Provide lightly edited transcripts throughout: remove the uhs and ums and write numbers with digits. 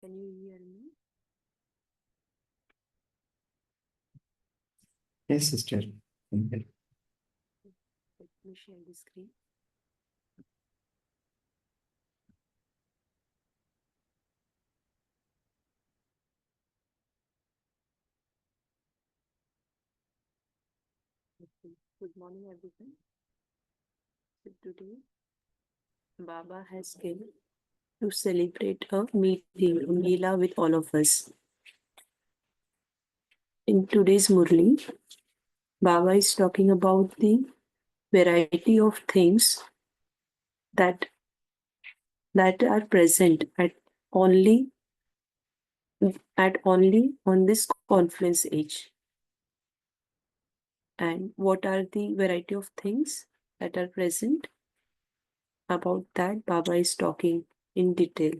Can you hear me? Yes, sister. Let me share the screen. Okay. Good morning, everyone. So today, Baba has come to celebrate a meeting, a mela with all of us. In today's Murli, Baba is talking about the variety of things that that are present only on this confluence age. And what are the variety of things that are present? About that, Baba is talking in detail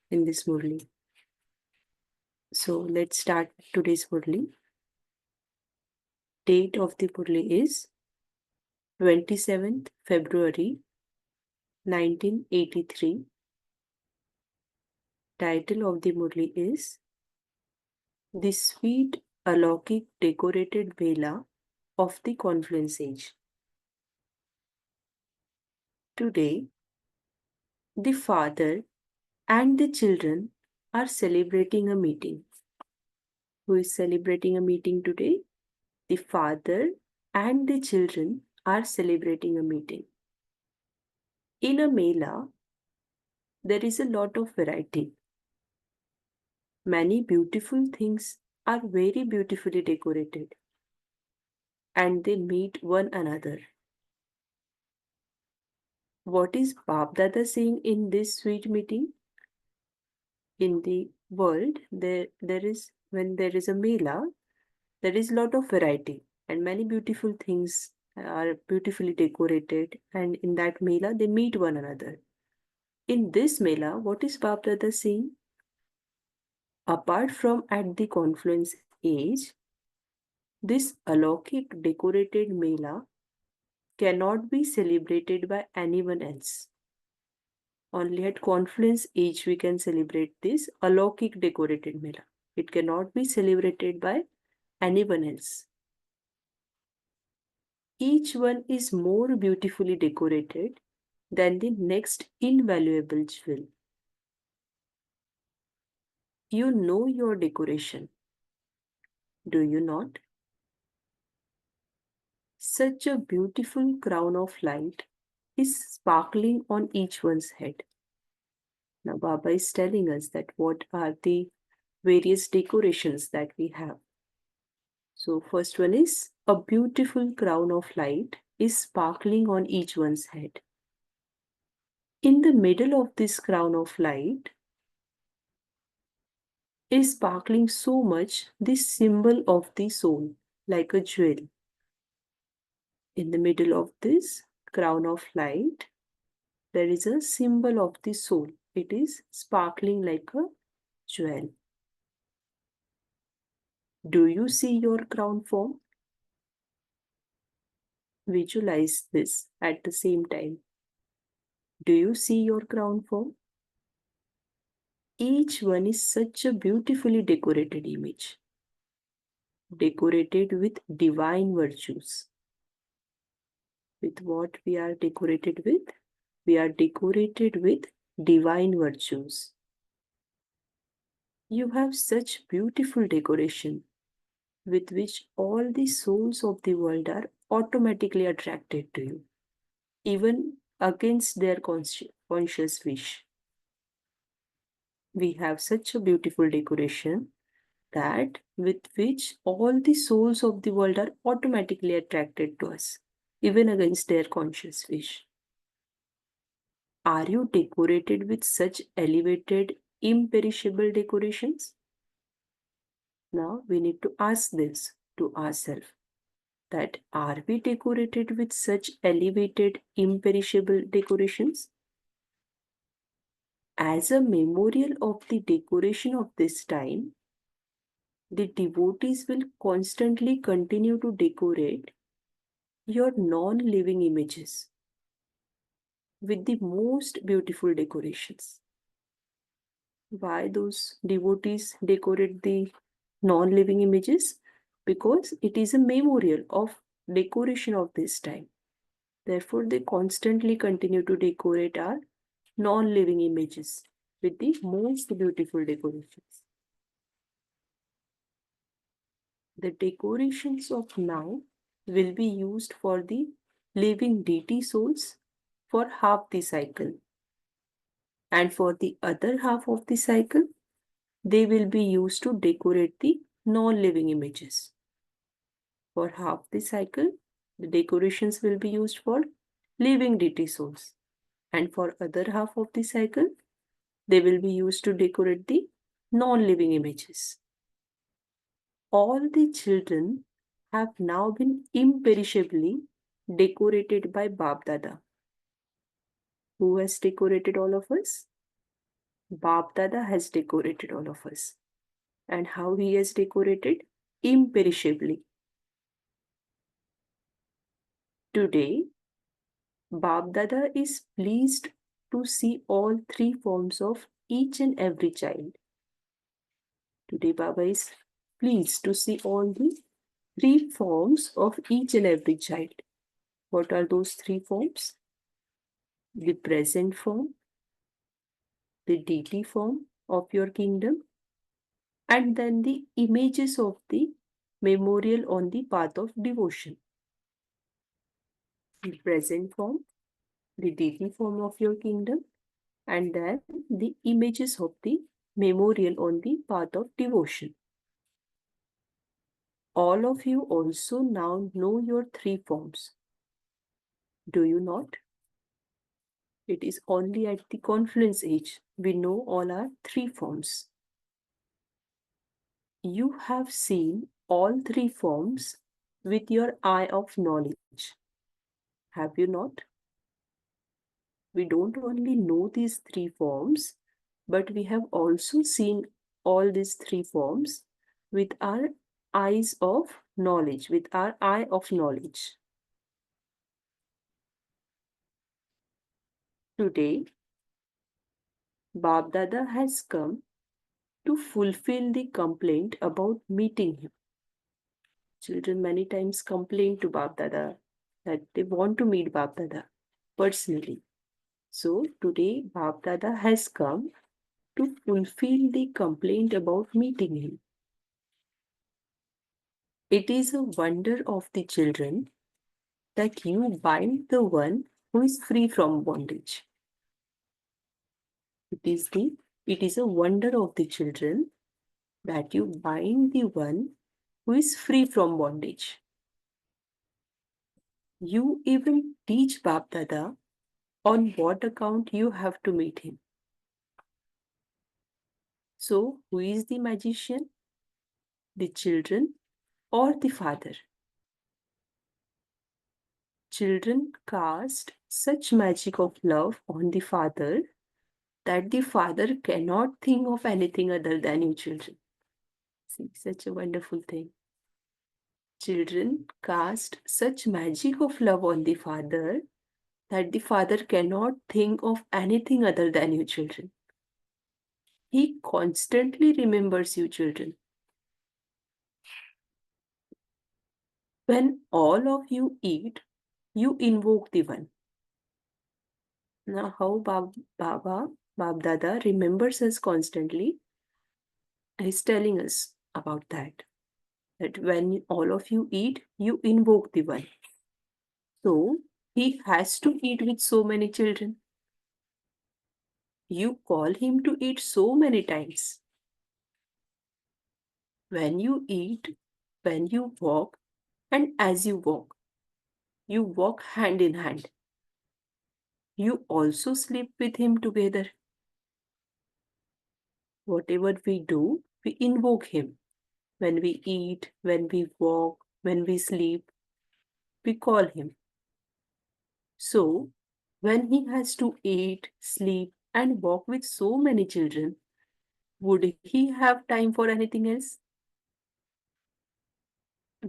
in this Murli. So let's start today's Murli. Date of the Murli is 27th February 1983. Title of the Murli is The Sweet Alokik Decorated Mela of the Confluence Age. Today, the father and the children are celebrating a meeting. Who is celebrating a meeting today? The father and the children are celebrating a meeting. In a mela, there is a lot of variety. Many beautiful things are very beautifully decorated and they meet one another. What is Bap Dada saying in this sweet meeting? In the world, when there is a mela, there is a lot of variety and many beautiful things are beautifully decorated, and in that mela they meet one another. In this mela, what is Bap Dada saying? Apart from at the confluence age, this alokik decorated mela cannot be celebrated by anyone else. Only at confluence age we can celebrate this alokik decorated mela. It cannot be celebrated by anyone else. Each one is more beautifully decorated than the next invaluable jewel. You know your decoration, do you not? Such a beautiful crown of light is sparkling on each one's head. Now, Baba is telling us that what are the various decorations that we have. So, first one is a beautiful crown of light is sparkling on each one's head. In the middle of this crown of light is sparkling so much this symbol of the soul, like a jewel. In the middle of this crown of light, there is a symbol of the soul. It is sparkling like a jewel. Do you see your crown form? Visualize this at the same time. Do you see your crown form? Each one is such a beautifully decorated image, decorated with divine virtues. With what we are decorated with? We are decorated with divine virtues. You have such beautiful decoration with which all the souls of the world are automatically attracted to you, even against their conscious wish. We have such a beautiful decoration that with which all the souls of the world are automatically attracted to us, even against their conscious wish. Are you decorated with such elevated, imperishable decorations? Now we need to ask this to ourselves, that are we decorated with such elevated, imperishable decorations? As a memorial of the decoration of this time, the devotees will constantly continue to decorate your non-living images with the most beautiful decorations. Why those devotees decorate the non-living images? Because it is a memorial of decoration of this time. Therefore, they constantly continue to decorate our non-living images with the most beautiful decorations. The decorations of now will be used for the living deity souls for half the cycle. And for the other half of the cycle, they will be used to decorate the non-living images. For half the cycle, the decorations will be used for living deity souls. And for other half of the cycle, they will be used to decorate the non-living images. All the children have now been imperishably decorated by Bap Dada. Who has decorated all of us? Bap Dada has decorated all of us. And how he has decorated? Imperishably. Today, Bap Dada is pleased to see all three forms of each and every child. Today, Baba is pleased to see all the three forms of each and every child. What are those three forms? The present form, the deity form of your kingdom, and then the images of the memorial on the path of devotion. The present form, the deity form of your kingdom, and then the images of the memorial on the path of devotion. All of you also now know your three forms. Do you not? It is only at the confluence age we know all our three forms. You have seen all three forms with your eye of knowledge. Have you not? We don't only know these three forms, but we have also seen all these three forms with our eyes of knowledge, with our eye of knowledge. Today, Bab Dada has come to fulfill the complaint about meeting him. Children many times complain to Bab Dada that they want to meet Bab Dada personally. So today, Bab Dada has come to fulfill the complaint about meeting him. It is a wonder of the children that you bind the one who is free from bondage. It is a wonder of the children that you bind the one who is free from bondage. You even teach Bap Dada on what account you have to meet him. So, who is the magician? The children or the father? Children cast such magic of love on the father that the father cannot think of anything other than you children. See, such a wonderful thing. Children cast such magic of love on the father that the father cannot think of anything other than you children. He constantly remembers you children. When all of you eat, you invoke the one. Now, how Bab Dada remembers us constantly, is telling us about that. That when all of you eat, you invoke the one. So, he has to eat with so many children. You call him to eat so many times. When you eat, when you walk, and as you walk hand in hand. You also sleep with him together. Whatever we do, we invoke him. When we eat, when we walk, when we sleep, we call him. So, when he has to eat, sleep, and walk with so many children, would he have time for anything else?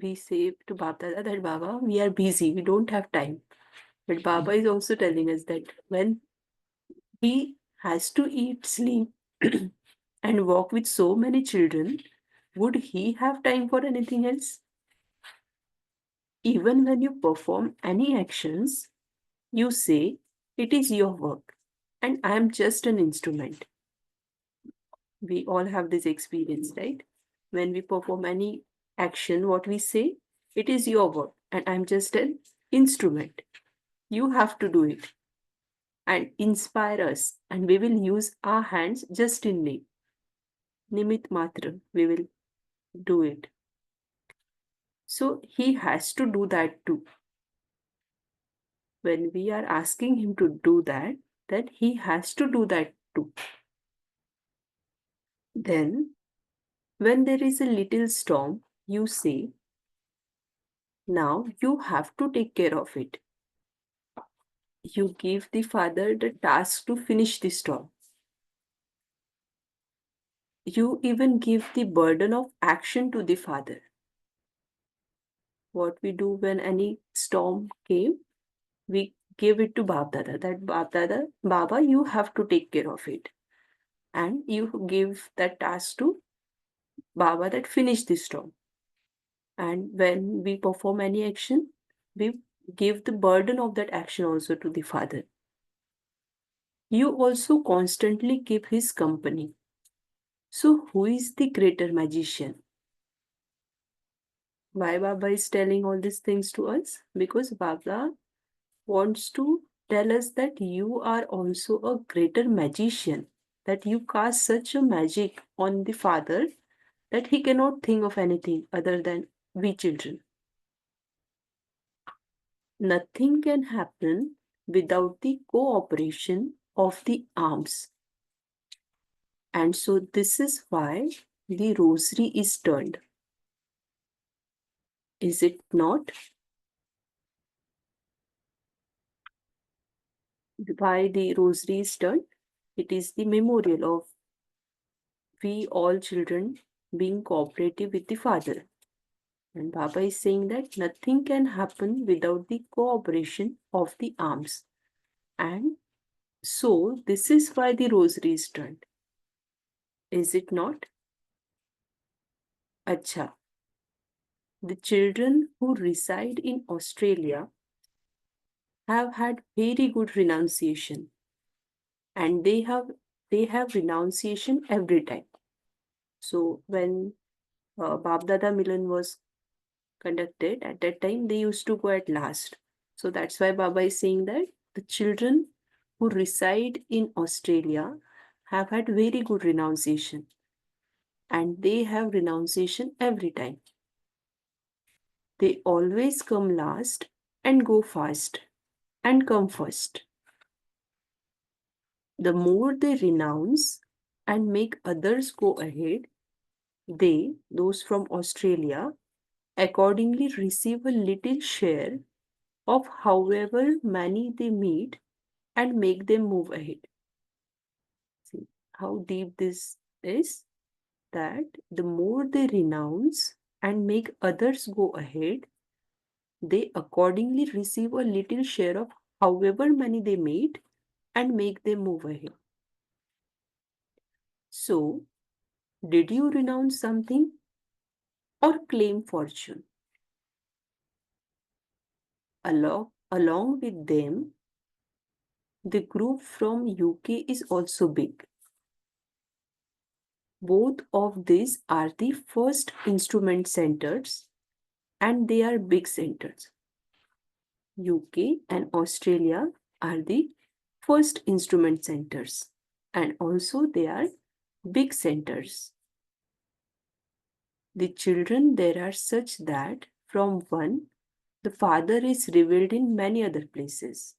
We say to Baba that Baba, we are busy, we don't have time. But Baba is also telling us that when he has to eat, sleep, and walk with so many children, would he have time for anything else? Even when you perform any actions, you say, it is your work and I am just an instrument. We all have this experience, right? When we perform any action, what we say, it is your work and I'm just an instrument. You have to do it and inspire us, and we will use our hands just in name. Nimit matra, we will do it. So he has to do that too. When we are asking him to do that, then he has to do that too. Then, when there is a little storm, you say, now you have to take care of it. You give the father the task to finish the storm. You even give the burden of action to the father. What we do when any storm came, we give it to Bab Dada, that Bab Dada, Baba, you have to take care of it. And you give that task to Baba that finish the storm. And when we perform any action, we give the burden of that action also to the father. You also constantly keep his company. So who is the greater magician? Why Baba is telling all these things to us? Because Baba wants to tell us that you are also a greater magician, that you cast such a magic on the father that he cannot think of anything other than we children. Nothing can happen without the cooperation of the arms. And so this is why the rosary is turned. Is it not? Why the rosary is turned? It is the memorial of we all children being cooperative with the Father. And Baba is saying that nothing can happen without the cooperation of the arms. And so this is why the rosary is turned. Is it not? Acha. The children who reside in Australia have had very good renunciation, and they have renunciation every time. So when Bab Dada Milan was conducted, at that time they used to go at last. So that's why Baba is saying that the children who reside in Australia have had very good renunciation, and they have renunciation every time. They always come last and go fast and come first. The more they renounce and make others go ahead, they, those from Australia, accordingly receive a little share of however many they meet and make them move ahead. See how deep this is, that the more they renounce and make others go ahead, they accordingly receive a little share of however many they meet and make them move ahead. So, did you renounce something or claim fortune? Along with them, the group from UK is also big. Both of these are the first instrument centers and they are big centers. UK and Australia are the first instrument centers and also they are big centers. The children there are such that from one, the Father is revealed in many other places.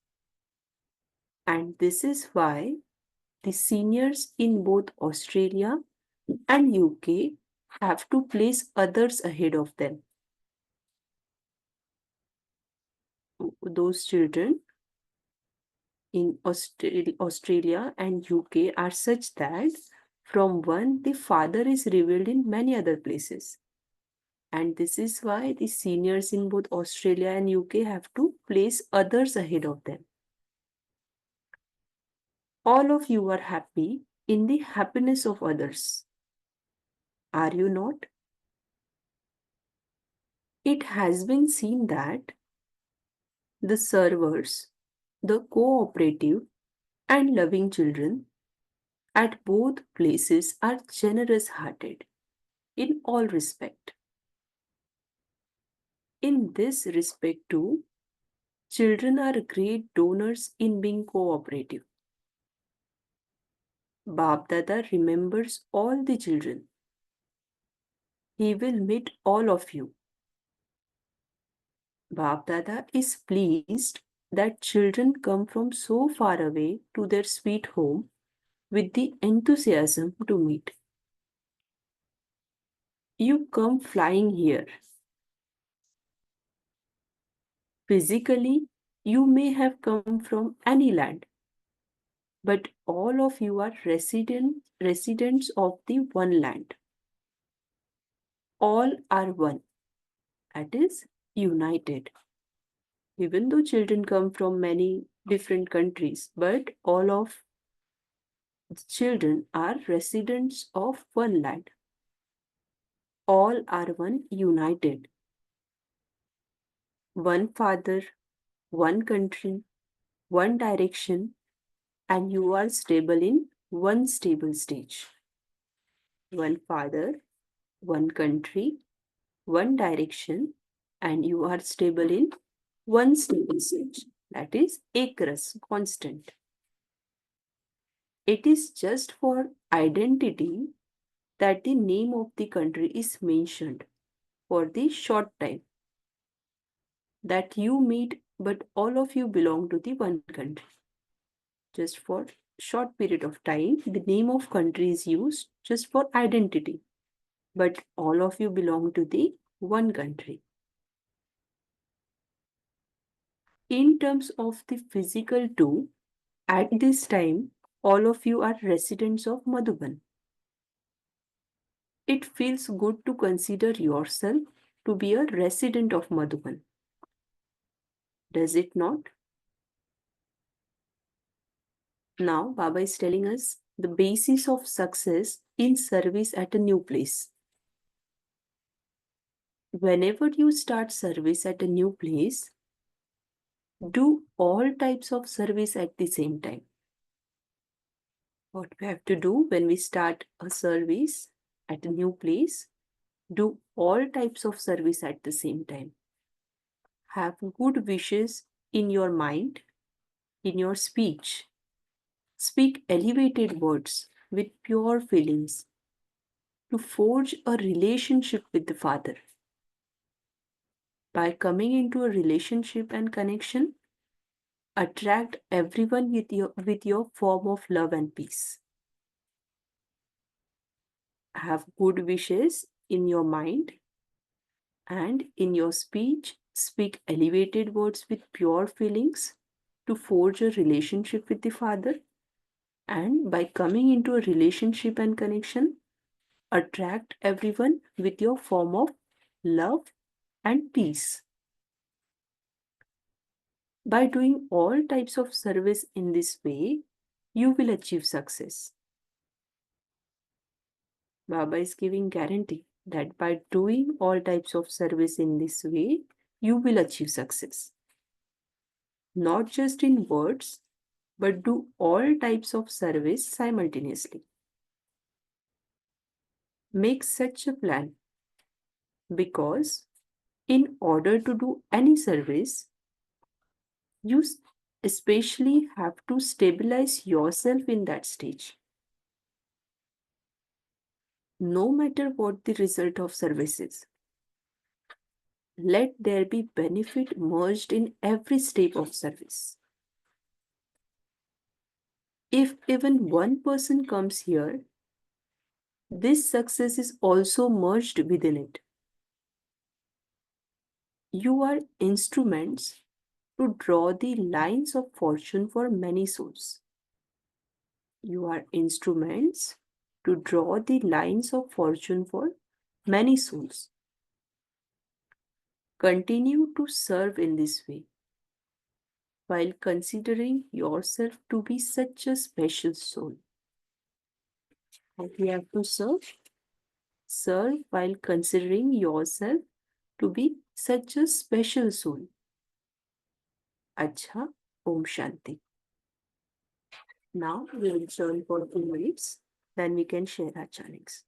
And this is why the seniors in both Australia and UK have to place others ahead of them. Those children in Australia and UK are such that from one, the Father is revealed in many other places. And this is why the seniors in both Australia and UK have to place others ahead of them. All of you are happy in the happiness of others. Are you not? It has been seen that the servers, the cooperative and loving children at both places are generous hearted in all respect. In this respect too, children are great donors in being cooperative. Bab Dada remembers all the children. He will meet all of you. Bab Dada is pleased that children come from so far away to their sweet home with the enthusiasm to meet. You come flying here. Physically, you may have come from any land, but all of you are residents of the one land. All are one, that is, united. Even though children come from many different countries, but all of the children are residents of one land. All are one, united. One father, one country, one direction, and you are stable in one stable stage. One father, one country, one direction, and you are stable in one stable stage. That is ekras, constant. It is just for identity that the name of the country is mentioned for the short time that you meet, but all of you belong to the one country. Just for short period of time, the name of country is used just for identity, but all of you belong to the one country. In terms of the physical too, at this time, all of you are residents of Madhuban. It feels good to consider yourself to be a resident of Madhuban. Does it not? Now, Baba is telling us the basis of success in service at a new place. Whenever you start service at a new place, do all types of service at the same time. What we have to do when we start a service at a new place, do all types of service at the same time. Have good wishes in your mind, in your speech. Speak elevated words with pure feelings to forge a relationship with the Father. By coming into a relationship and connection, attract everyone with your form of love and peace. Have good wishes in your mind and in your speech. Speak elevated words with pure feelings to forge a relationship with the Father. And by coming into a relationship and connection, attract everyone with your form of love and peace. By doing all types of service in this way, you will achieve success. Baba is giving guarantee that by doing all types of service in this way, you will achieve success. Not just in words, but do all types of service simultaneously. Make such a plan because in order to do any service, you especially have to stabilize yourself in that stage. No matter what the result of service is, let there be benefit merged in every step of service. If even one person comes here, this success is also merged within it. You are instruments to draw the lines of fortune for many souls. You are instruments to draw the lines of fortune for many souls. Continue to serve in this way while considering yourself to be such a special soul. And you have to serve while considering yourself to be such a special soul. Acha, Om Shanti. Now we will turn for 2 minutes, then we can share our channings.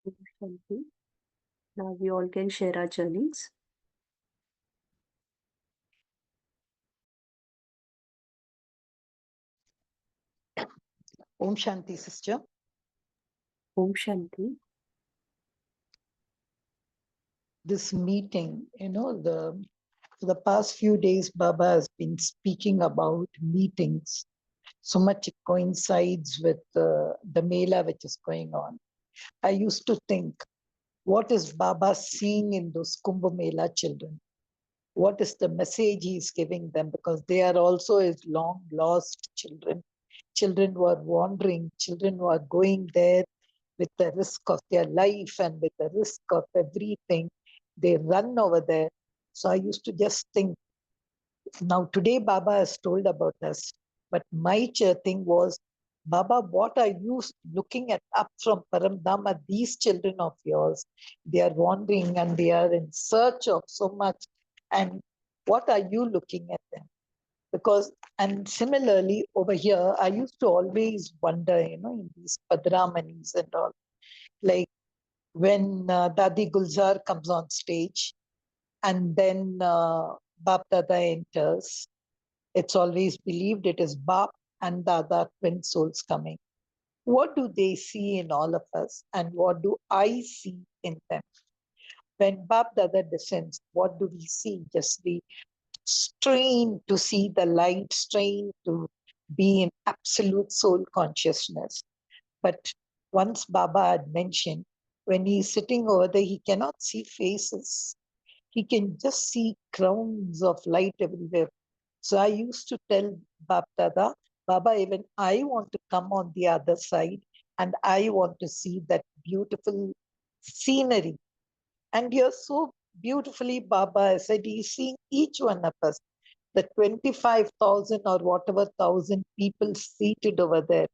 Om Shanti. Now we all can share our channings. Om Shanti, sister. Om Shanti. This meeting, for the past few days, Baba has been speaking about meetings. So much it coincides with the mela which is going on. I used to think, what is Baba seeing in those Kumbh Mela children? What is the message he's giving them? Because they are also his long lost children, children who are wandering, children who are going there with the risk of their life and with the risk of everything. They run over there. So I used to just think, now today Baba has told about us, but my thing was, Baba, what are you looking at up from Paramdama? These children of yours, they are wandering and they are in search of so much. And what are you looking at them? Because, and similarly over here, I used to always wonder, in these Padramanis and all, like when Dadi Gulzar comes on stage and then Bap Dada enters, it's always believed it is Bap and Dada twin souls coming. What do they see in all of us and what do I see in them? When Bap Dada descends, what do we see? Just the strain to see the light, strain to be in absolute soul consciousness. But once Baba had mentioned, when he's sitting over there, he cannot see faces. He can just see crowns of light everywhere. So I used to tell Bab Dada, Baba, even I want to come on the other side and I want to see that beautiful scenery. And you're so beautifully, Baba said, he's seeing each one of us, the 25,000 or whatever thousand people seated over there.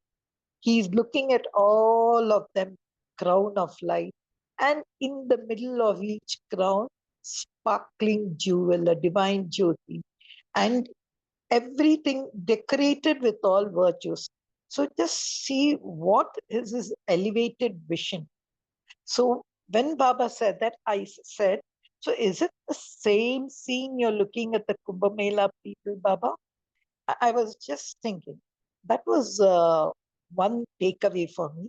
He's looking at all of them, crown of light, and in the middle of each crown, sparkling jewel, a divine jyoti, and everything decorated with all virtues. So just see what is his elevated vision. So when Baba said that, I said, so is it the same scene you're looking at the Kumbh Mela people, Baba? I was just thinking. That was one takeaway for me.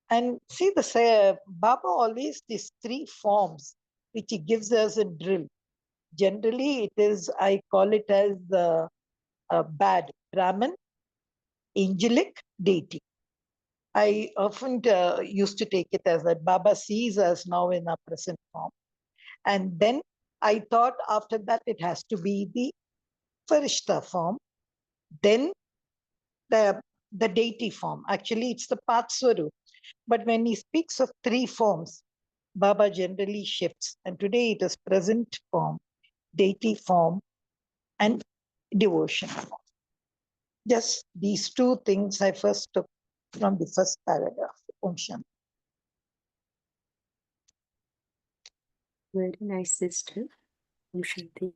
And see, Baba always these three forms which he gives us in drill. Generally, it is, I call it as the bad Brahman, angelic, deity. I often used to take it as that Baba sees us now in our present form. And then I thought after that it has to be the Farishta form, then the deity form. Actually, it's the Patswaru. But when he speaks of three forms, Baba generally shifts. And today it is present form, deity form, and devotion form. Just these two things I first took from the first paragraph. Om Shanti. Very nice, sister. Om Shanti.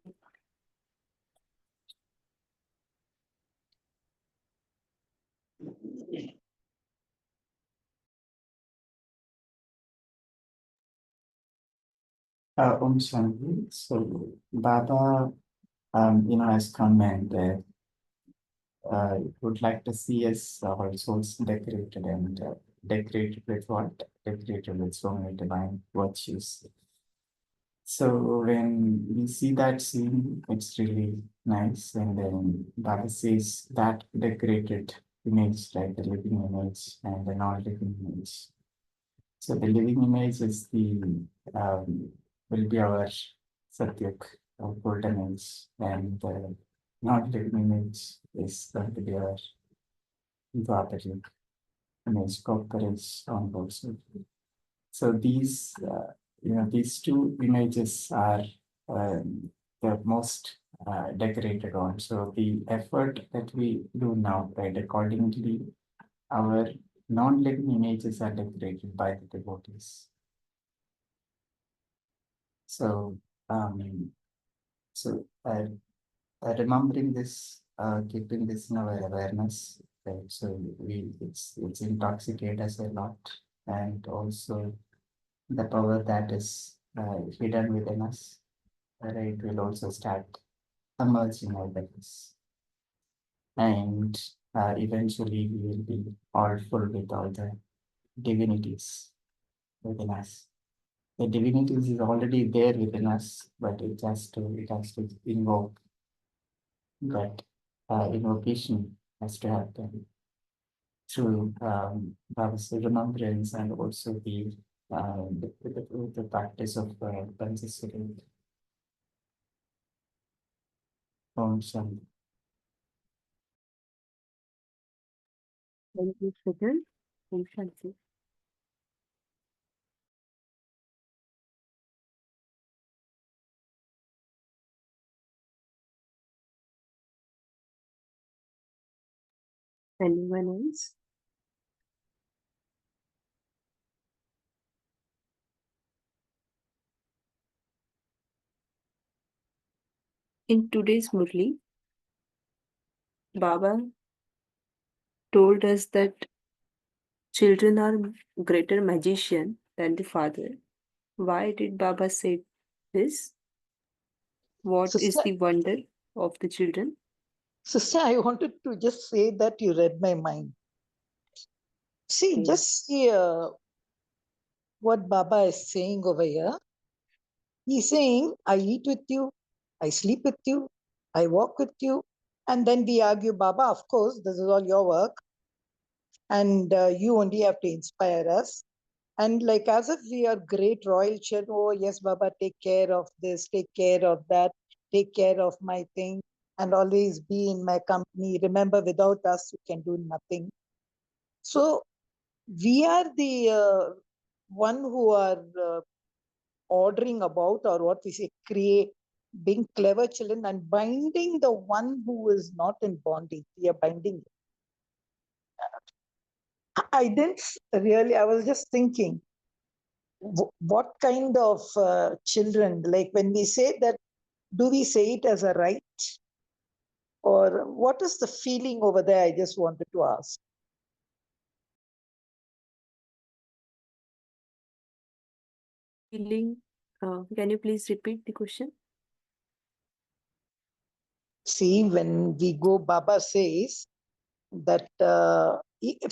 Om Shanti. So Baba, has come and would like to see us, our souls decorated and decorated with what? Decorated with so many divine virtues. So when we see that scene, it's really nice. And then Baba says that decorated image, like the living image and the non-living image. So the living image is will be our Satyuk, our golden age, and the not living image is going to be our Dwapara image, copper age onwards. So these two images are the most decorated one. So the effort that we do now, right, accordingly, our non-living images are decorated by the devotees. So, so remembering this, keeping this in our awareness, right? So it's intoxicate us a lot, and also the power that is hidden within us, right, will also start emerging out of us, and eventually we will be all full with all the divinities within us. The divinities is already there within us, but it has to invoke that invocation has to happen through Bhava's remembrance and also the practice of Panchasuri. Om Shanti. Thank you, Sajjan. Om Shanti. Anyone else? In today's Murli, Baba told us that children are greater magician than the father. Why did Baba say this? What is Sister, the wonder of the children? sister, I wanted to just say that you read my mind. See, Okay. just see what Baba is saying over here. He's saying, I eat with you, I sleep with you, I walk with you. And then we argue, Baba, of course, this is all your work. And you only have to inspire us. And like as if we are great royal children, oh, yes, Baba, take care of this, take care of that, take care of my thing, and always be in my company. Remember, without us, you can do nothing. So we are the one who are ordering about, or what we say, create, being clever children and binding the one who is not in bondage. We are binding. I didn't really, I was just thinking, what kind of children, like when we say that, do we say it as a right? Or what is the feeling over there? I just wanted to ask. Feeling, can you please repeat the question? See, when we go, Baba says that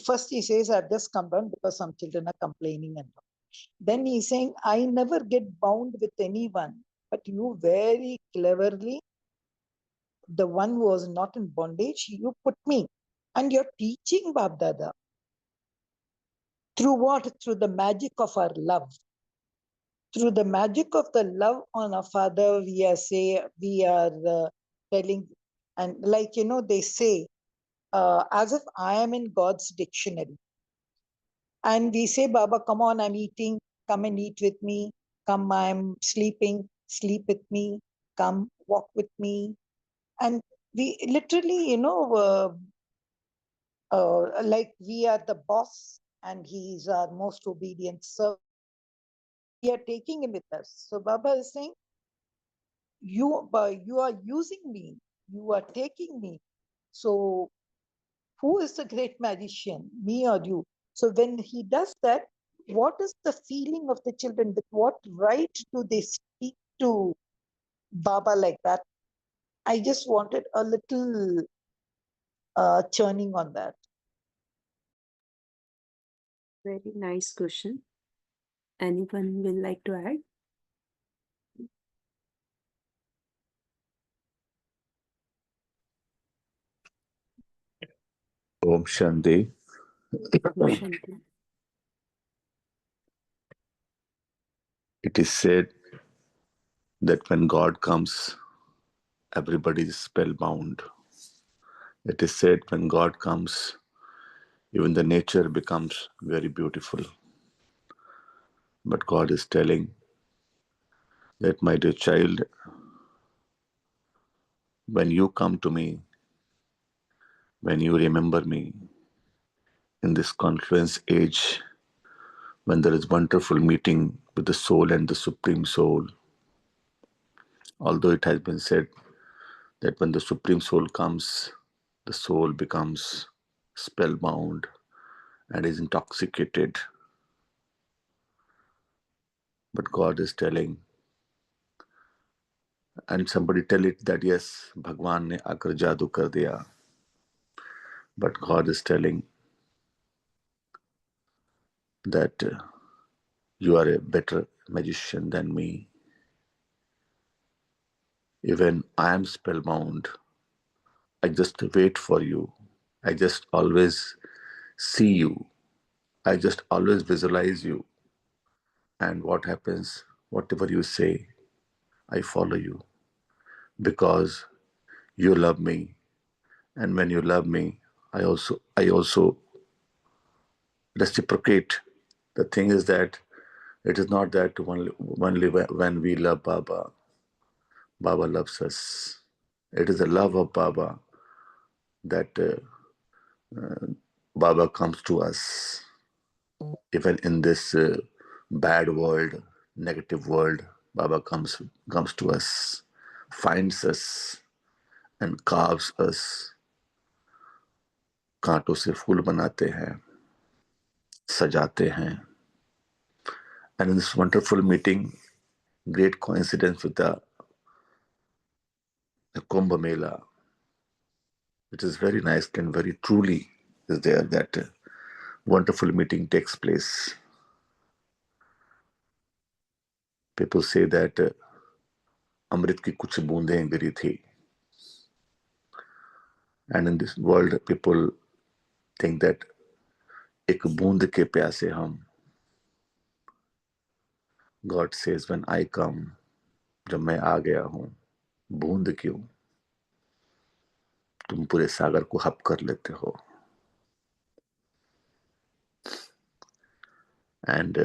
first he says, I've just come down because some children are complaining and all. Then he's saying, I never get bound with anyone, but you very cleverly, the one who was not in bondage, you put me. And you're teaching Bab Dada. Through what? Through the magic of our love. Through the magic of the love on our father, we are telling, and like, they say, as if I am in God's dictionary. And we say, Baba, come on, I'm eating, come and eat with me. Come, I'm sleeping, sleep with me. Come, walk with me. And we literally, like we are the boss and he's our most obedient servant. we are taking him with us. So Baba is saying, you are using me, you are taking me. So who is the great magician, me or you? So when he does that, what is the feeling of the children? With what right do they speak to Baba like that? I just wanted a little churning on that. Very nice question. Anyone will like to add? Om Shanti. Om Shanti. It is said that when God comes, everybody is spellbound. It is said when God comes, even the nature becomes very beautiful. But God is telling that, my dear child, when you come to me, when you remember me, in this confluence age, when there is wonderful meeting with the soul and the Supreme Soul, although it has been said that when the Supreme Soul comes, the soul becomes spellbound and is intoxicated. But God is telling, and somebody tell it that yes, Bhagwan ne aakar jadoo kar diya. But God is telling that you are a better magician than me. Even I am spellbound. I just wait for you. I just always see you. I just always visualize you. And what happens, whatever you say, I follow you. Because you love me. And when you love me, I also reciprocate. The thing is that it is not that only when we love Baba, Baba loves us. It is the love of Baba that Baba comes to us. Even in this bad world, negative world, Baba comes to us, finds us, and carves us. कांटों से फूल बनाते हैं, सजाते हैं. And in this wonderful meeting, great coincidence with the Kumbh Mela, which is very nice and very truly is there that wonderful meeting takes place. People say that अमृत की कुछ बूंदें गिरी थी. And in this world, people think that एक बूंद के प्यासे हम. God says, when I come, जब मैं आ गया हूँ, बूंद क्यों? तुम पूरे सागर को हप कर लेते हो. And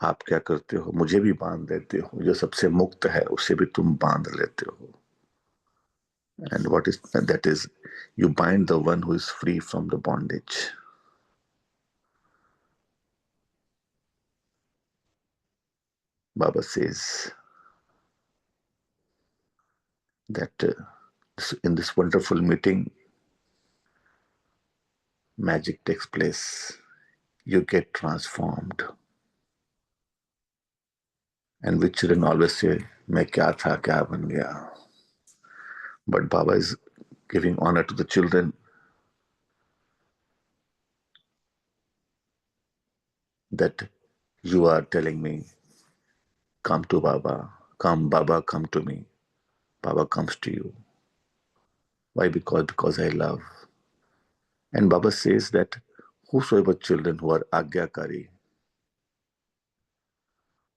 आप क्या करते हो? मुझे भी बांध लेते हो. जो सबसे मुक्त है उसे भी तुम बांध लेते हो. And what is that is, you bind the one who is free from the bondage. Baba says that in this wonderful meeting, magic takes place. You get transformed. And which children always say, मैं क्या था क्या बन गया. But Baba is giving honor to the children that you are telling me, come to Baba, come Baba, come to me. Baba comes to you. Why? Because I love. And Baba says that whosoever children who are आज्ञाकारी,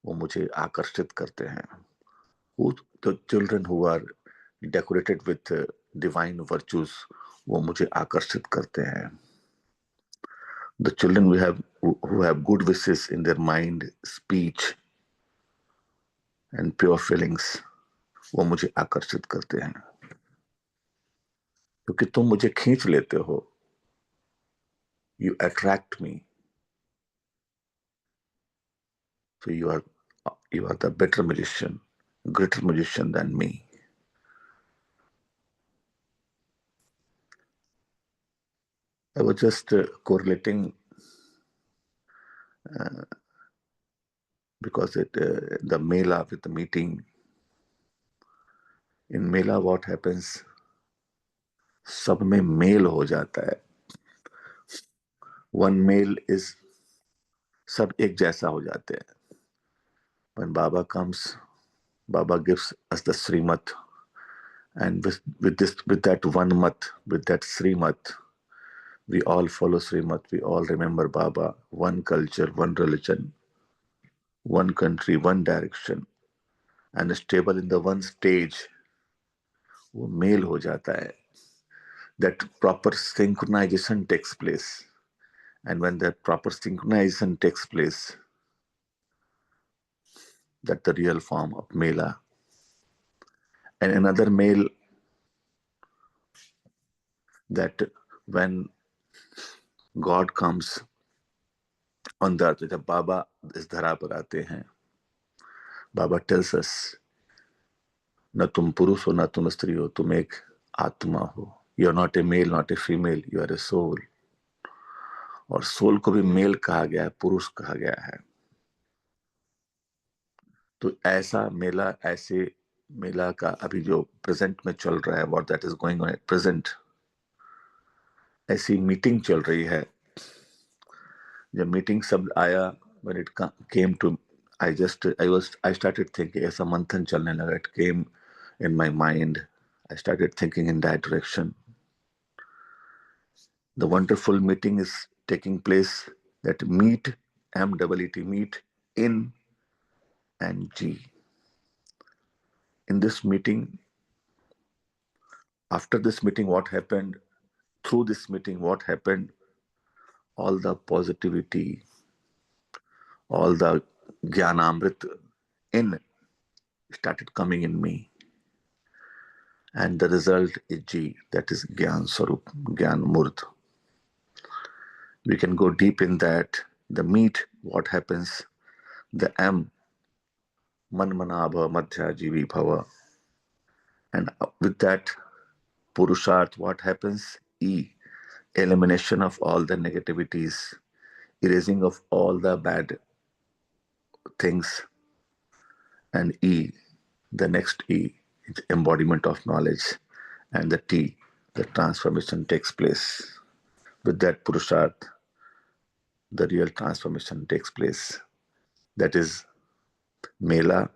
वो मुझे आकर्षित करते हैं. Who the children who are decorated with divine virtues, वो मुझे आकर्षित करते हैं. The children who have good wishes in their mind, speech, and pure feelings, वो मुझे आकर्षित करते हैं. क्योंकि तुम मुझे खींच लेते हो. You attract me. So you are the better magician, greater magician than me. I was just correlating because the mela with the meeting. In mela what happens? सब में मेल हो जाता है. One male is सब एक जैसा हो जाते हैं. When Baba comes, Baba gives us the Srimat, and with that one mat, with that Srimat, we all follow Srimat. We all remember Baba. One culture, one religion, one country, one direction, and stable in the one stage. वो mail हो जाता है. That proper synchronization takes place, and when that proper synchronization takes place, that's the real form of mela. And another male, that when God comes on the earth, जब बाबा इस धरा पर आते हैं, बाबा tells us, न तुम पुरुष हो न तुम स्त्री हो, तुम एक आत्मा हो. You are not a male, not a female, you are a soul. और सोल को भी मेल कहा गया है, पुरुष कहा गया है. तो ऐसा मेला, ऐसे मेला का अभी जो प्रेजेंट में चल रहा है, what that is going on at present, ऐसी मीटिंग चल रही है. जब मीटिंग शब्द आया, when it came to, I started thinking, ऐसा मंथन चलने लगा, it came in my mind. I started thinking in that direction. The wonderful meeting is taking place, that meet, M-E-E-T, meet in and G. In this meeting, after this meeting, what happened? Through this meeting, what happened? All the positivity, all the Jnanamrit in started coming in me. And the result is G, that is Gyan Sarup, Gyan Murt. We can go deep in that. The meat, what happens? The M, Manmanabha Madhya Jivi Bhava. And with that, Purusharth, what happens? E, elimination of all the negativities, erasing of all the bad things. And E, the next E, is embodiment of knowledge. And the T, the transformation takes place. With that Purusharth, the real transformation takes place. That is Mela,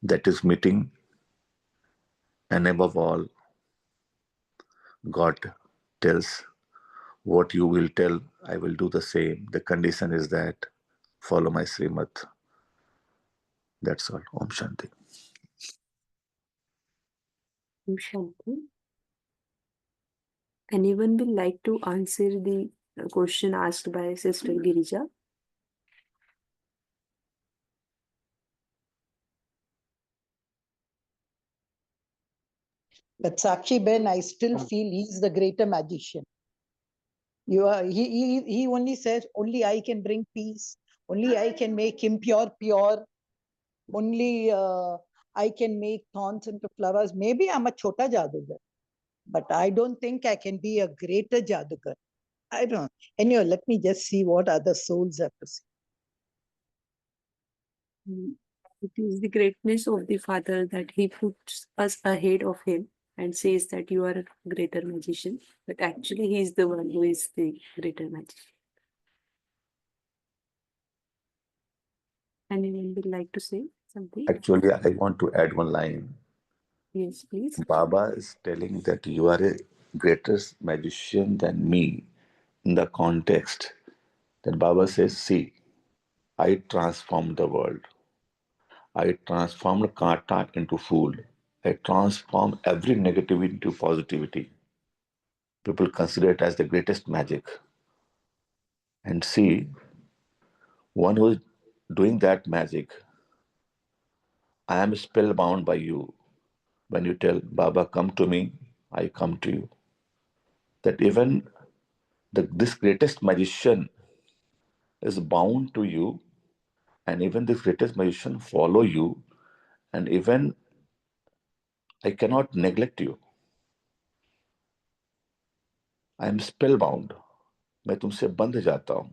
that is meeting, and above all, God tells, what you will tell, I will do the same. The condition is that follow my Srimat. That's all. Om Shanti. Om Shanti. Anyone will like to answer the question asked by Sister Girija? But Sakshi Ben, I still feel he's the greater magician. He only says, only I can bring peace. Only I can make him pure. Only I can make thorns into flowers. Maybe I'm a chota jadugar, but I don't think I can be a greater jadugar. I don't know. Anyway, let me just see what other souls have to say. It is the greatness of the Father that he puts us ahead of him and says that you are a greater magician, but actually he is the one who is the greater magician. Anyone would like to say something? Actually, I want to add one line. Yes, please. Baba is telling that you are a greater magician than me, in the context that Baba says, see, I transformed the world. I transformed kata into food. I transform every negativity into positivity. People consider it as the greatest magic. And see, one who is doing that magic, I am spellbound by you. When you tell Baba, come to me, I come to you. That even this greatest magician is bound to you, and even the greatest magician follow you, and even I cannot neglect you. I am spellbound. मैं तुमसे बंध जाता हूँ.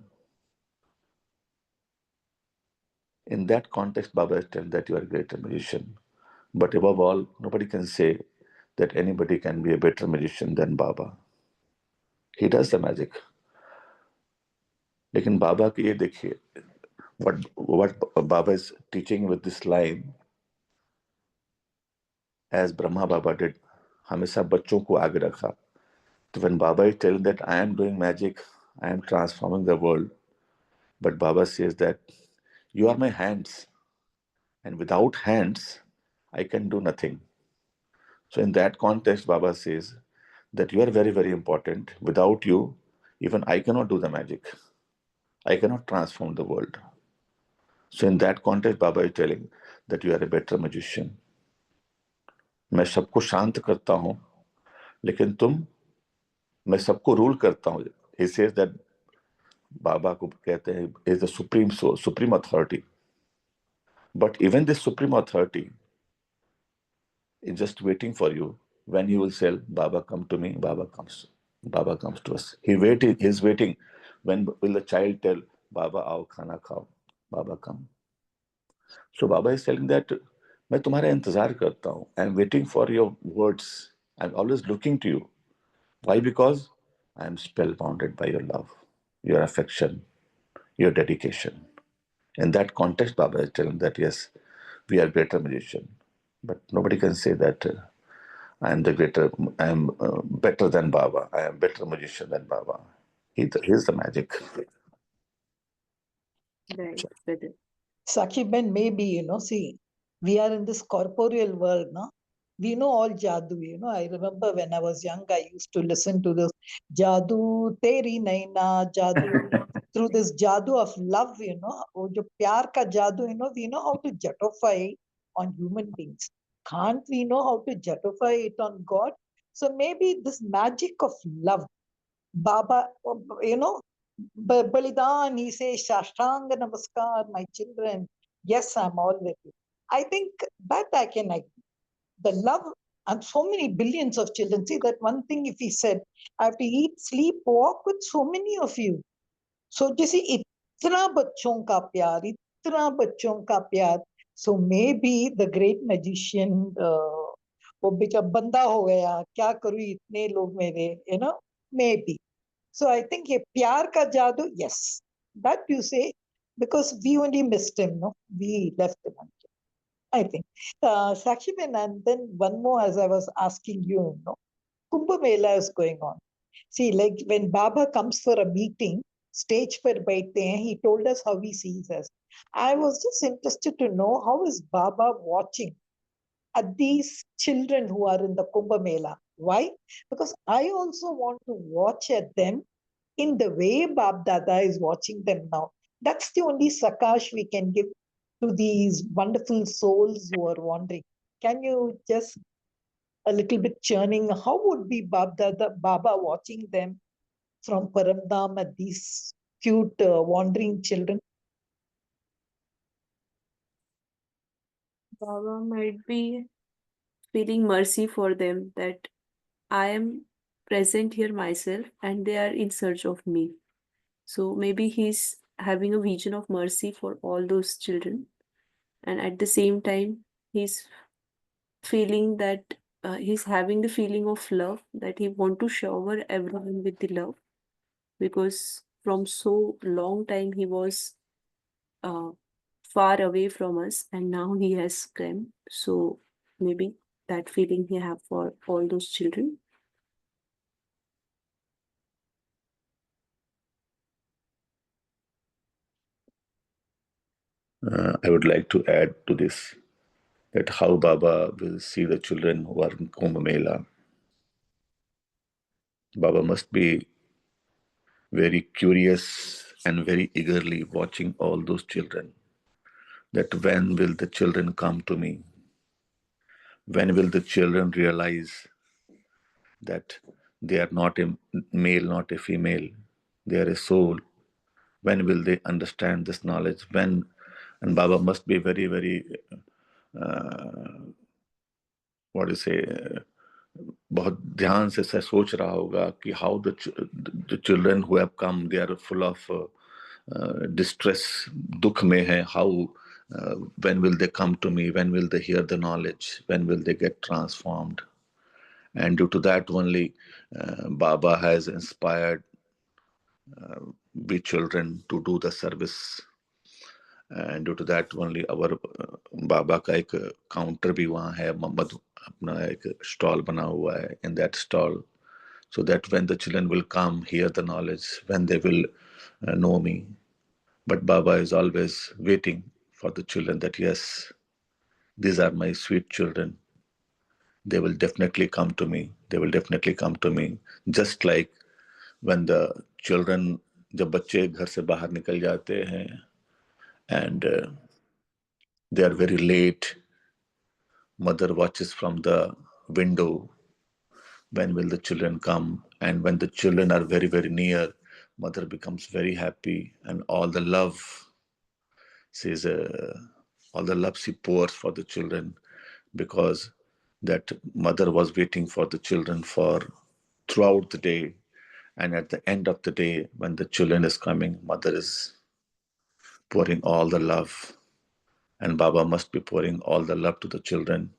In that context, Baba is telling that you are a greater magician. But above all, nobody can say that anybody can be a better magician than Baba. He does the magic. लेकिन बाबा की ये देखिए, what Baba is teaching with this line, as Brahma Baba did, हमेशा बच्चों को आगे रखा. So when Baba is telling that I am doing magic, I am transforming the world, but Baba says that you are my hands, and without hands, I can do nothing. So in that context, Baba says that you are very, very important. Without you, even I cannot do the magic. I cannot transform the world. So in that context, Baba is telling that you are a better magician. मैं सबको शांत करता हूँ, लेकिन मैं सबको rule करता हूँ. He says that बाबा को कहते हैं is the supreme soul, supreme authority. But even this supreme authority is just waiting for you. When you will say, Baba, come to me, Baba comes. Baba comes to us. He's waiting. When will the child tell, Baba, aao, khana khao? Baba come. So Baba is telling that, मैं तुम्हारा इंतजार करता हूँ. I'm waiting for your words. I'm always looking to you. Why? Because I'm spellbounded by your love, your affection, your dedication. In that context, Baba is telling that, yes, we are greater magician. But nobody can say that I am better than Baba. I am better magician than Baba. He's the magic. Right, brother. Sakhi Ben, maybe, see, we are in this corporeal world, no? We know all jadoo, I remember when I was young, I used to listen to this jadoo, teri naina, jadoo. Through this jadoo of love, wo jo pyar ka jadoo, we know how to justify on human beings. Can't we know how to justify it on God? So maybe this magic of love, Baba, Balidan, he says, Shashtanga Namaskar, my children. Yes, I'm all with you. I think that I can agree. The love and so many billions of children. See, that one thing if he said, I have to eat, sleep, walk with so many of you. So you see, itna bachon ka pyar, itna bachon ka pyar. So maybe the great magician, वो बेचा बंदा हो गया क्या करूं इतने लोग मेरे maybe. So I think a pyar ka jadoo, yes, that you say, because we only missed him, no? We left him. I think. Sakshi Ben, and then one more as I was asking you, Kumbh Mela is going on. See, like when Baba comes for a meeting, stage per baithte hain, he told us how he sees us. I was just interested to know how is Baba watching at these children who are in the Kumbh Mela. Why? Because I also want to watch at them in the way Bab Dada is watching them now. That's the only sakash we can give to these wonderful souls who are wandering. Can you just a little bit churning? How would be Bab Dada, Baba watching them from Paramdam at these cute wandering children? Baba might be feeling mercy for them that I am present here myself and they are in search of me. So maybe he's having a vision of mercy for all those children. And at the same time, he's feeling that he's having the feeling of love that he want to shower everyone with the love because from so long time he was uh, far away from us and now he has come. So maybe that feeling he have for all those children. I would like to add to this that how Baba will see the children who are in Kumbh Mela. Baba must be very curious and very eagerly watching all those children. That when will the children come to me? When will the children realize that they are not a male, not a female, they are a soul? When will they understand this knowledge? When And Baba must be very, very, what do you say, बहुत ध्यान से सोच रहा होगा कि how the children who have come, they are full of distress, दुख में है, how when will they come to me, when will they hear the knowledge, when will they get transformed. And due to that only Baba has inspired we children to do the service. And due to that only our Baba का एक counter भी वहाँ है, मोहम्मद अपना एक stall बना हुआ है. In that stall, so that when the children will come, hear the knowledge, when they will know me. But Baba is always waiting for the children that yes, these are my sweet children. They will definitely come to me. They will definitely come to me. Just like when the children, जब बच्चे घर से बाहर निकल जाते हैं and they are very late, mother watches from the window, when will the children come? And when the children are very, very near, mother becomes very happy, and all the love says, all the love she pours for the children, because that mother was waiting for the children for throughout the day. And at the end of the day, when the children is coming, mother is pouring all the love. And Baba must be pouring all the love to the children.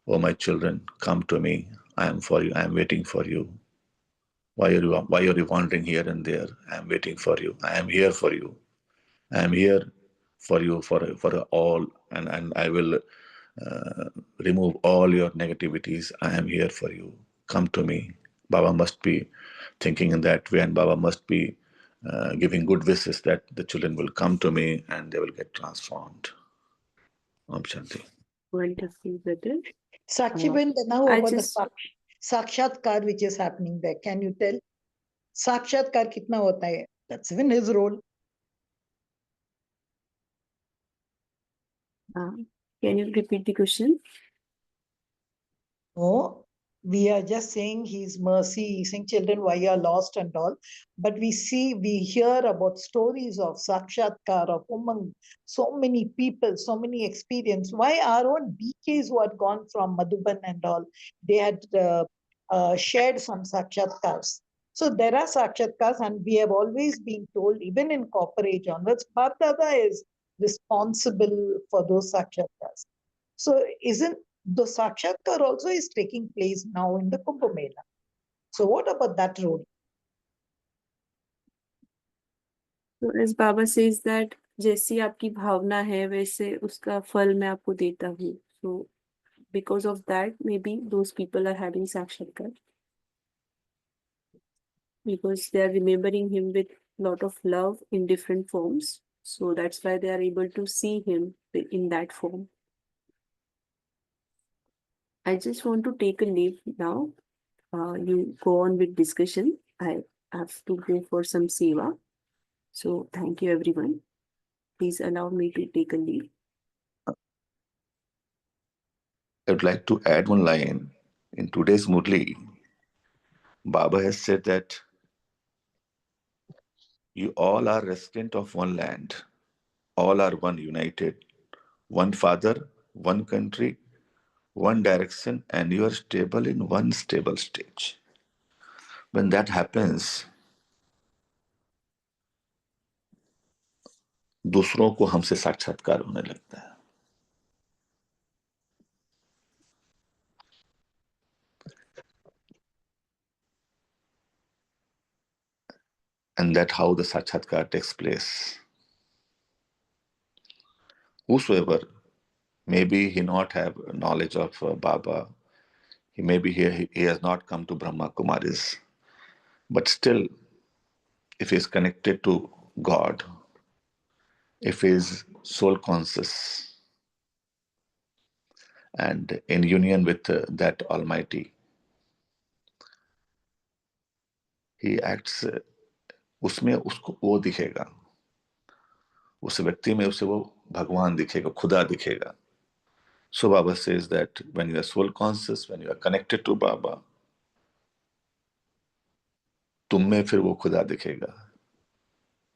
Oh, my children, come to me. I am for you. I am waiting for you. Why are you wandering here and there? I am waiting for you. I am here for you. I am here for you for all, and I will remove all your negativities. I am here for you. Come to me. Baba must be thinking in that way, and Baba must be giving good wishes that the children will come to me and they will get transformed. Om Shanti. Wonderful, brother. Sakshi, Uh, when now I about just the sakshatkar which is happening there, can you tell? Sakshatkar kitna hota hai? That's even his role. can you repeat the question? No, we are just saying His mercy, He's saying, children, why you are lost and all. But we hear about stories of Sakshatkar, of among so many people, so many experience. Why our own BKs who had gone from Madhuban and all, they had shared some Sakshatkars. So there are Sakshatkars, and we have always been told, even in corporate onwards, Bap Dada is responsible for those Sakshatkars. So isn't the Sakshatkar also is taking place now in the Kumbh Mela? So what about that role? So as Baba says that जैसी आपकी भावना है वैसे उसका फल मैं आपको देता हूँ. So because of that, maybe those people are having sakshatkar, because they are remembering him with lot of love in different forms. So that's why they are able to see him in that form. I just want to take a leave now. You go on with discussion. I have to go for some seva. So thank you everyone. Please allow me to take a leave. I would like to add one line. In today's Murli, Baba has said that you all are resident of one land. All are one united. One father, one country, one direction, and you are stable in one stable stage. When that happens, दूसरों को हमसे साक्षात्कार होने लगता है. And that's how the sakshatkar takes place. Whosoever, maybe he not have knowledge of Baba, he has not come to Brahma Kumaris, but still, if he is connected to God, if he is soul conscious and in union with that Almighty, he acts, उसमें उसको वो दिखेगा, उस व्यक्ति में उसे वो भगवान दिखेगा, खुदा दिखेगा. So Baba says that when you are soul conscious, when you are connected to Baba, तुम में फिर वो खुदा दिखेगा.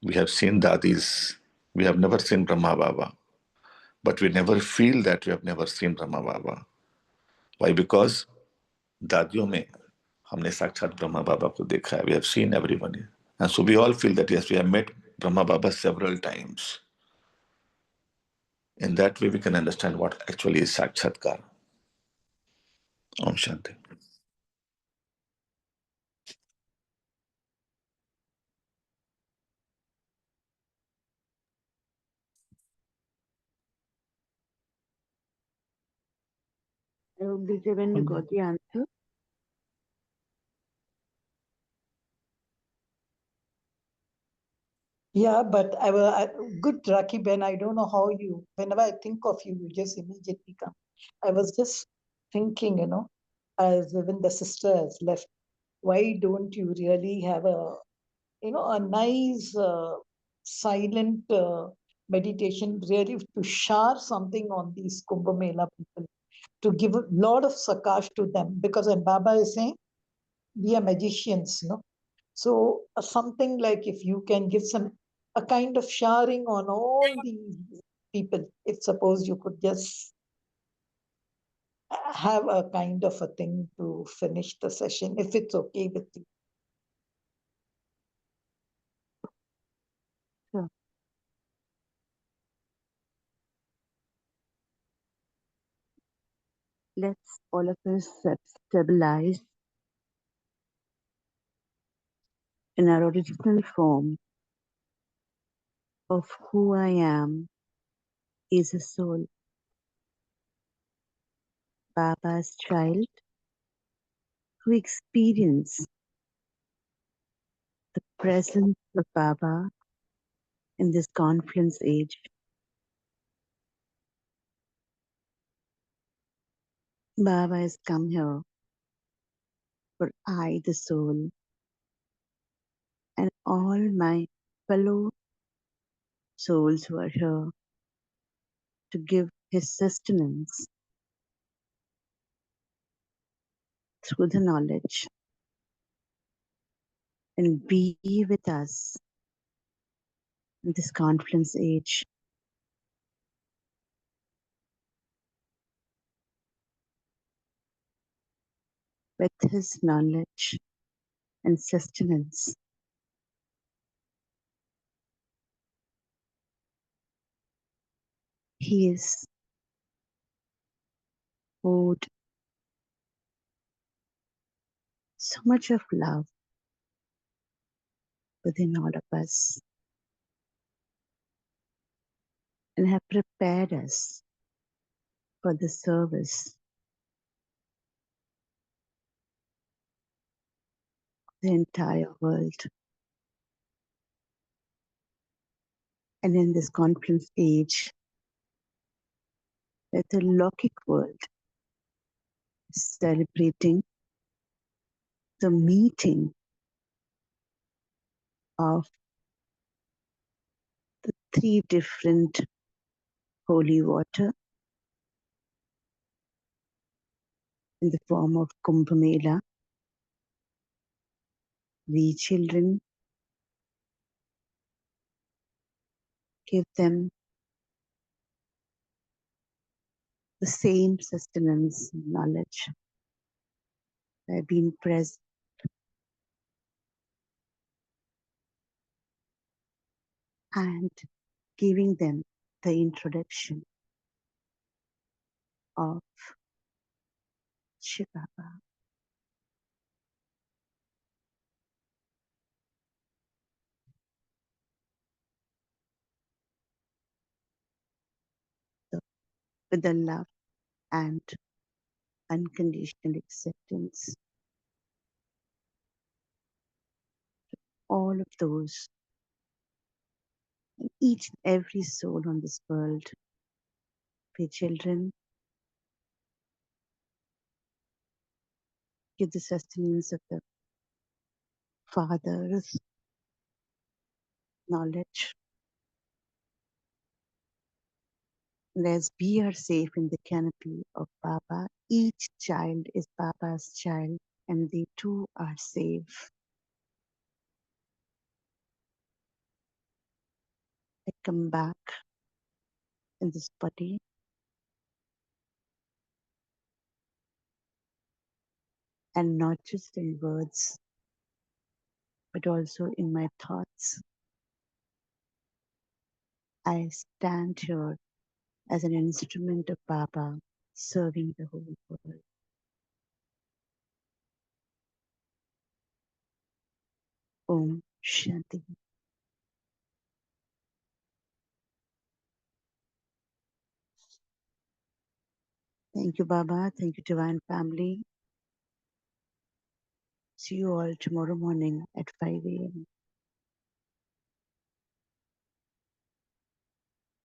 We have seen dadis, we have never seen Brahma Baba. but we never feel that we have never seen Brahma Baba. Why? Because दादियों में हमने साक्षात ब्रह्मा बाबा को देखा है. We have seen everyone. And so we all feel that yes, we have met Brahma Baba several times. In that way, we can understand what actually is Sakshatkar. Om Shanti. I hope Divyaben, you got the answer. Yeah, but good, Raki Ben. I don't know how you, whenever I think of you, you just immediately come. I was just thinking, as when the sister has left, why don't you really have a nice silent meditation, really to share something on these Kumbh Mela people, to give a lot of sakash to them, because when Baba is saying, we are magicians, no? So something like if you can give a kind of sharing on all these people, if suppose you could just have a kind of a thing to finish the session, if it's okay with you. Sure. Let's all of us stabilize in our original form of who I am is a soul, Baba's child, who experience the presence of Baba in this confluence age. Baba has come here for I, the soul, and all my fellow souls who are here to give his sustenance through the knowledge and be with us in this confluence age. With his knowledge and sustenance, he is poured so much of love within all of us and have prepared us for the service of the entire world. And in this confluence age, where the alokik world is celebrating the meeting of the three different holy water in the form of Kumbh Mela, we children give them the same sustenance knowledge by being present and giving them the introduction of Shiva Baba. So, with the love and unconditional acceptance, all of those, and each and every soul on this world, we children, give the sustenance of the Father's knowledge. And as we are safe in the canopy of Baba, each child is Baba's child, and they too are safe. I come back in this body, and not just in words, but also in my thoughts. I stand here as an instrument of Baba, serving the whole world. Om Shanti. Thank you, Baba. Thank you, Divine Family. See you all tomorrow morning at 5 a.m.